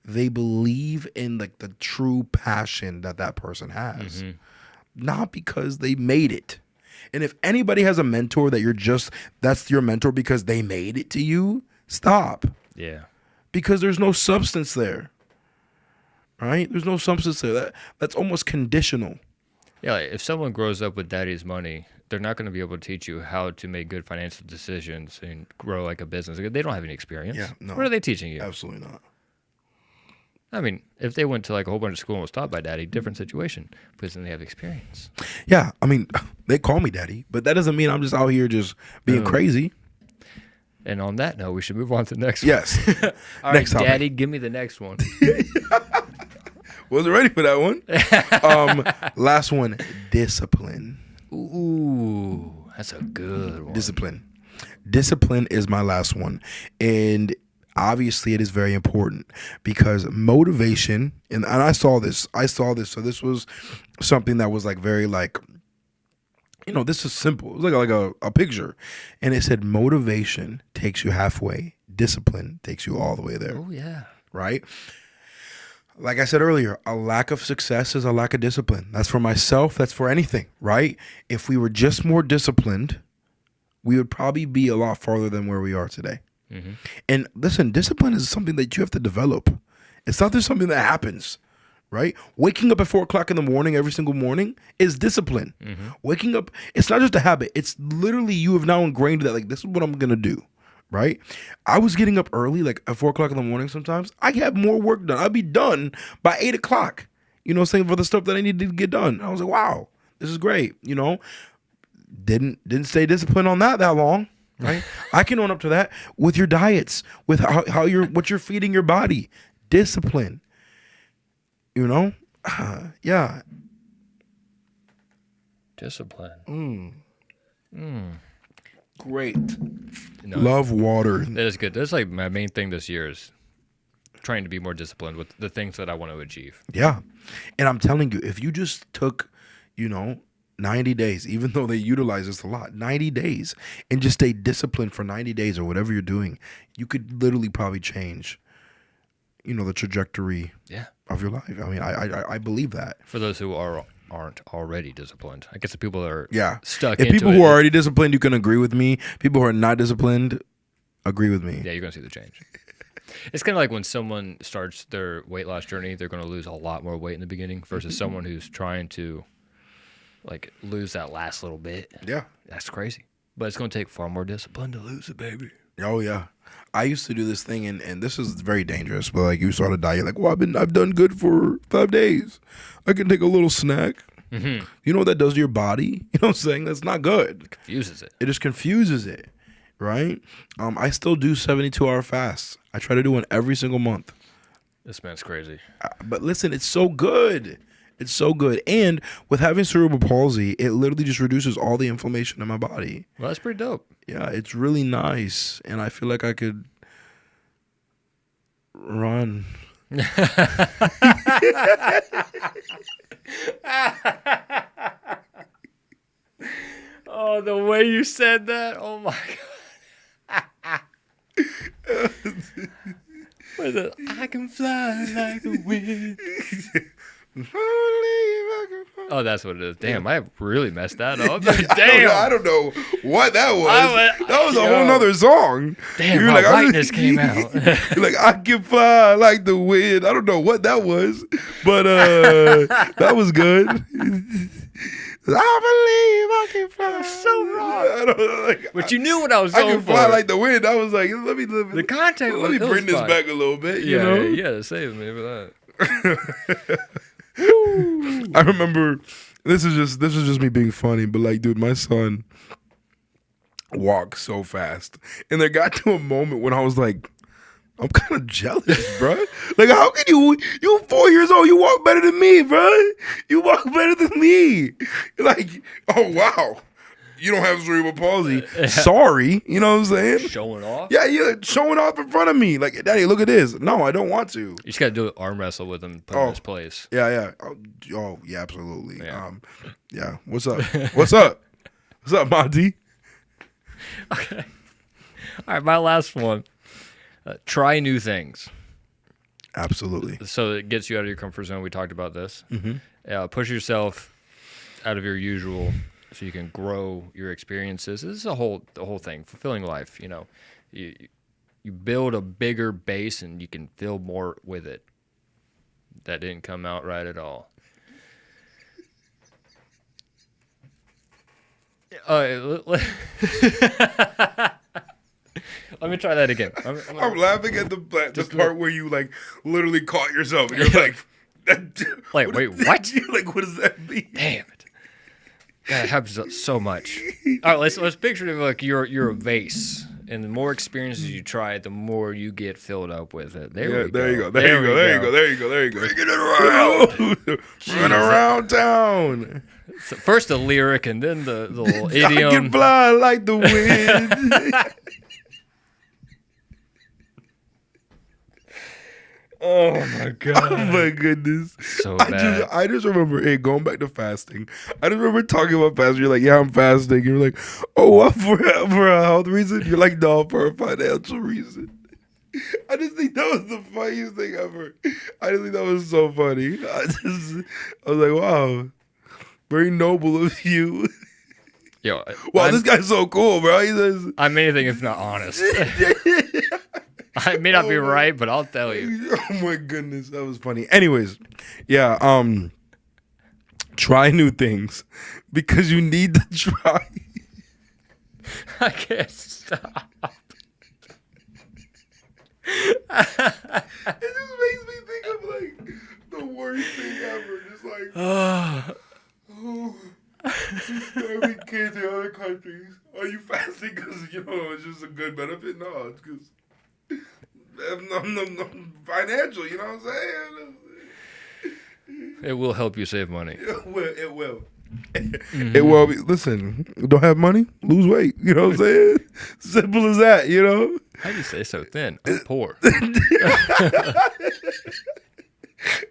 they believe in like the true passion that person has, not because they made it. And if anybody has a mentor that's your mentor because they made it to you, stop. Yeah. Because there's no substance there. Right? There's no substance there. That's almost conditional. Yeah, like if someone grows up with daddy's money, they're not going to be able to teach you how to make good financial decisions and grow like a business. They don't have any experience. Yeah, no. What are they teaching you? Absolutely not. I mean, if they went to like a whole bunch of school and was taught by daddy, different situation, because then they have experience. Yeah, I mean, they call me daddy, but that doesn't mean I'm just out here just being crazy. And on that note, we should move on to the next one. Yes. All next right, topic. Daddy, give me the next one. Wasn't ready for that one. Last one, discipline. Ooh, that's a good one. Discipline is my last one. And obviously it is very important because motivation, and I saw this. So this was something that was like very like, this is simple. It was like a picture. And it said motivation takes you halfway. Discipline takes you all the way there. Oh, yeah. Right? Like I said earlier, a lack of success is a lack of discipline. That's for myself. That's for anything, right? If we were just more disciplined, we would probably be a lot farther than where we are today. Mm-hmm. And listen, discipline is something that you have to develop. It's not just something that happens, right? Waking up at 4 o'clock in the morning every single morning is discipline. Mm-hmm. Waking up, it's not just a habit. It's literally you have now ingrained that, like, this is what I'm going to do. Right? I was getting up early, like at 4 o'clock in the morning sometimes. I have more work done. I'd be done by 8 o'clock, saying for the stuff that I needed to get done. I was like, wow, this is great. Didn't stay disciplined on that long, right? I can own up to that with your diets, with what you're feeding your body. Discipline, yeah. Discipline. Great. Love water. That is good. That's like my main thing this year is trying to be more disciplined with the things that I want to achieve. Yeah. And I'm telling you, if you just took, 90 days, even though they utilize this a lot, 90 days, and just stay disciplined for 90 days or whatever you're doing, you could literally probably change, the trajectory of your life. I mean, I believe that. For those who are aren't already disciplined. I guess the people that are Yeah. stuck If into people it, who are already disciplined, you can agree with me. People who are not disciplined, agree with me. yeah, you're going to see the change. It's kind of like when someone starts their weight loss journey, they're going to lose a lot more weight in the beginning versus someone who's trying to like lose that last little bit. Yeah. That's crazy. But it's going to take far more discipline to lose it, baby. Oh yeah. I used to do this thing, and this is very dangerous. But like, you start a diet, like, well, I've done good for 5 days. I can take a little snack. Mm-hmm. You know what that does to your body? You know what I'm saying? That's not good. It confuses it. It just confuses it, right? I still do 72-hour fasts. I try to do one every single month. This man's crazy. But listen, it's so good. It's so good. And with having cerebral palsy, it literally just reduces all the inflammation in my body. Well, that's pretty dope. Yeah, it's really nice. And I feel like I could run. Oh, the way you said that. Oh, my God. I can fly like the wind. Oh, that's what it is. Damn, I really messed that up. Damn. I don't know what that was. That was a whole nother song. Damn, You're my like, whiteness came out. You're like, I can fly like the wind. I don't know what that was, but that was good. I believe I can fly. So wrong. I don't know, like, But you knew what I was I going can for. fly like the wind. I was like, let me the content let me was, bring this fine. back a little bit. Yeah, You know? yeah, save me for that. I remember this is just me being funny, but like, dude, my son walks so fast, and there got to a moment when I was like, I'm kind of jealous, bro. Like, how can you 4 years old, you walk better than me, bro? You walk better than me. Like, oh wow, you don't have cerebral palsy. Sorry, you know what I'm saying? Showing off? Yeah, showing off in front of me. Like, Daddy, look at this. No, I don't want to. You just got to do an arm wrestle with him, put him in his place. Yeah. Oh, yeah, absolutely. Yeah. Yeah. What's up? What's up? What's up, Monty? Okay. All right, my last one. Try new things. Absolutely. So it gets you out of your comfort zone. We talked about this. Mm-hmm. Push yourself out of your usual so you can grow your experiences. This is the whole thing. Fulfilling life, you know. You build a bigger base and you can fill more with it. That didn't come out right at all. Let me try that again. I'm laughing at the part where you like literally caught yourself and you're like, like, wait, what? Like, what does that mean? Damn it! God, it happens so much. All right, let's picture it like you're a vase, and the more experiences you try, the more you get filled up with it. There you go. There you go. Bringing it around. Run around town. So first the lyric, and then the little I idiom. can fly like the wind. Oh my god! Oh my goodness! So bad. I just remember going back to fasting. I just remember talking about fasting. You're like, yeah, I'm fasting. You're like, oh, what, for a health reason? You're like, no, for a financial reason. I just think that was the funniest thing ever. I just think that was so funny. I was like, wow, very noble of you. Yo, wow, this guy's so cool, bro. He says, I'm anything if not honest. I may not be right, but I'll tell you. Oh my goodness, that was funny. Anyways, yeah, try new things because you need to try. I can't stop. It just makes me think of like the worst thing ever. Just like, oh, starving kids in other countries. Are you fasting because it's just a good benefit? No, it's because. No, financial, you know what I'm saying? It will help you save money. It will. Mm-hmm. It will. Listen, don't have money, lose weight. You know what I'm saying? Simple as that, you know? How do you say so thin? I'm poor.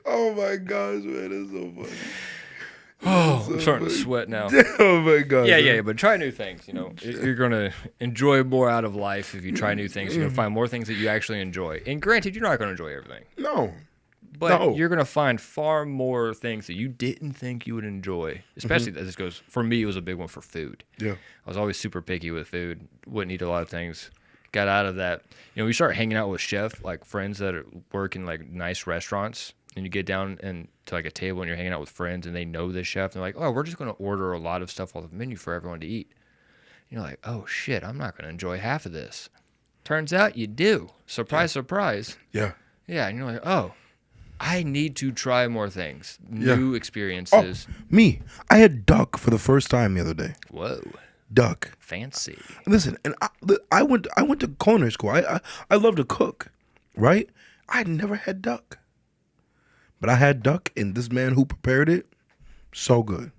Oh my gosh, man, that's so funny. Oh, I'm starting to sweat now. Oh my god. Yeah, but try new things. You're gonna enjoy more out of life if you try new things. You're gonna find more things that you actually enjoy. And granted, you're not gonna enjoy everything. No, But you're going to find far more things that you didn't think you would enjoy. Especially as this goes, for me, it was a big one for food. Yeah. I was always super picky with food. Wouldn't eat a lot of things. Got out of that. You start hanging out with chef, like friends that work in like nice restaurants. And you get down and to like a table and you're hanging out with friends and they know this chef. And they're like, oh, we're just going to order a lot of stuff off the menu for everyone to eat. You're like, oh, shit, I'm not going to enjoy half of this. Turns out you do. Surprise, surprise. Yeah. Yeah, and you're like, oh, I need to try more things, new experiences. Oh, me, I had duck for the first time the other day. Whoa. Duck. Fancy. Listen, and I went to culinary school. I love to cook, right? I had never had duck. But I had duck, and this man who prepared it, so good.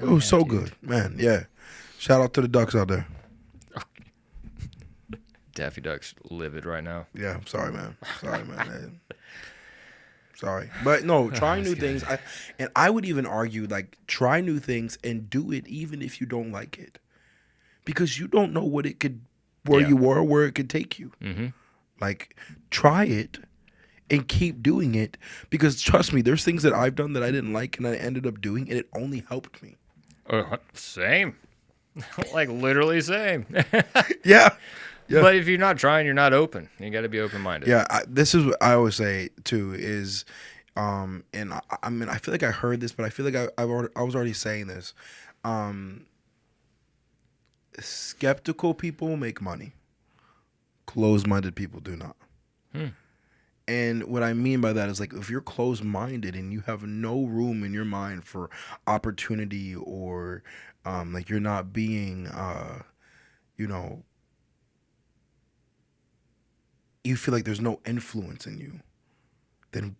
It was so good, man. Yeah. Shout out to the ducks out there. Daffy Duck's livid right now. Yeah, I'm sorry, man. Sorry, man. Sorry. But no, try new things. I would even argue, like, try new things and do it even if you don't like it. Because you don't know what it could, you were, where it could take you. Mm-hmm. Like, try it and keep doing it. Because trust me, there's things that I've done that I didn't like and I ended up doing, and it only helped me. Same. Like, literally same. Yeah. Yeah. But if you're not trying, you're not open. You got to be open-minded. Yeah, this is what I always say too. Is, and I mean, I feel like I heard this, but I feel like I was already saying this. Skeptical people make money. Closed-minded people do not. And what I mean by that is, like, if you're closed-minded and you have no room in your mind for opportunity, or like you're not being, you feel like there's no influence in you, then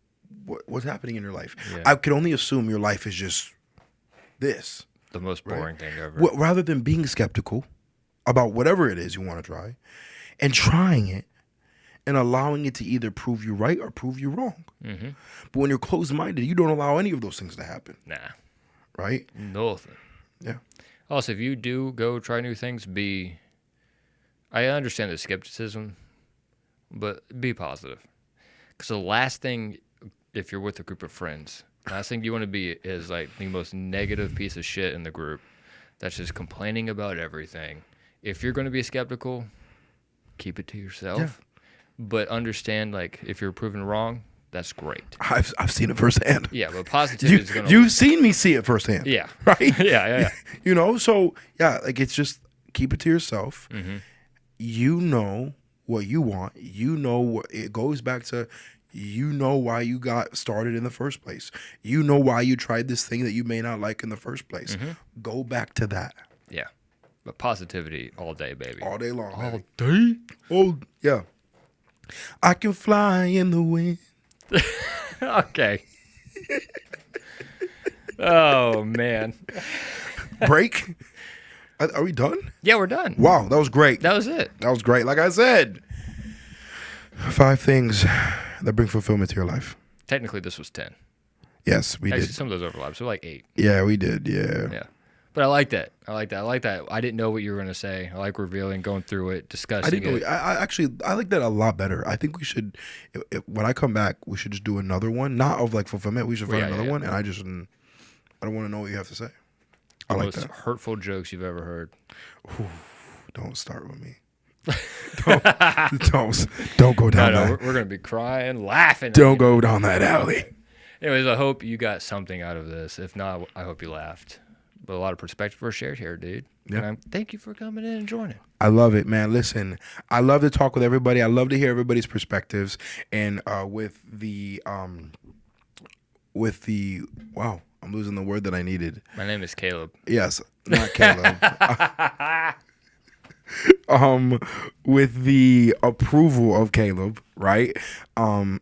what's happening in your life? Yeah. I could only assume your life is just this. The most boring thing ever. Rather than being skeptical about whatever it is you want to try and trying it and allowing it to either prove you right or prove you wrong. Mm-hmm. But when you're closed-minded, you don't allow any of those things to happen. Nah. Right? Nothing. Yeah. Also, if you do go try new things, I understand the skepticism, but be positive. Because the last thing, if you're with a group of friends, last thing you want to be is like the most negative piece of shit in the group that's just complaining about everything. If you're going to be skeptical, keep it to yourself. Yeah. But understand, like, if you're proven wrong, that's great. I've seen it firsthand. Yeah, but positivity is going to... You've seen me see it firsthand. Yeah. Right? Yeah. So, yeah, like, it's just keep it to yourself. Mm-hmm. You know what you want. You know what it goes back to. You know why you got started in the first place. You know why you tried this thing that you may not like in the first place. Mm-hmm. Go back to that. Yeah. But positivity all day, baby. All day long. All day? Oh, yeah. I can fly in the wind. Okay. Oh, man. Break? Are we done? Yeah, we're done. Wow, that was great. That was it. That was great. Like I said, 5 things that bring fulfillment to your life. Technically, this was 10. Yes, we did. Some of those overlaps. So like 8. Yeah, we did. Yeah. Yeah. But I like that. I like that. I didn't know what you were going to say. I like revealing, going through it, discussing it. I like that a lot better. I think we should, when I come back, we should just do another one. Not of like fulfillment. We should find another one. And I don't want to know what you have to say. I like that. Most hurtful jokes you've ever heard. Ooh, don't start with me. don't go down that. We're going to be crying, laughing. Don't go down that alley. Anyways, I hope you got something out of this. If not, I hope you laughed. But a lot of perspective was shared here, dude. Yeah. And thank you for coming in and joining. I love it, man. Listen, I love to talk with everybody. I love to hear everybody's perspectives. And with the wow, I'm losing the word that I needed. My name is Caleb. Yes, not Caleb. With the approval of Caleb, right?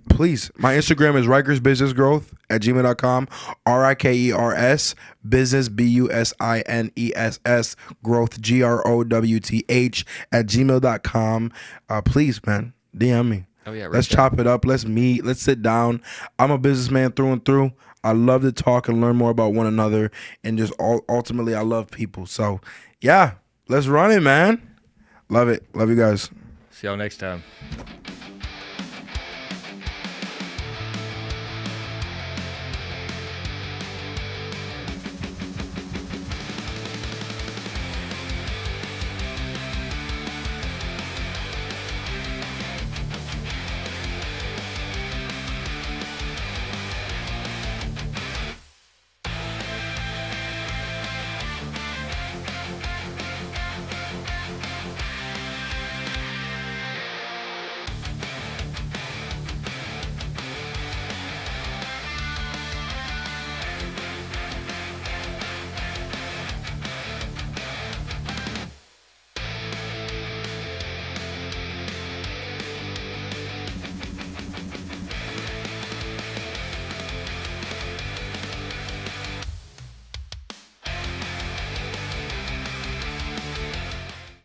Please, my Instagram is RikersBusinessGrowth@gmail.com. RIKERS business BUSINESS growth GROWTH@gmail.com. Please, man, DM me. Oh yeah, let's chop it up. Let's meet. Let's sit down. I'm a businessman through and through. I love to talk and learn more about one another, and just ultimately, I love people. So, yeah, let's run it, man. Love it. Love you guys. See y'all next time.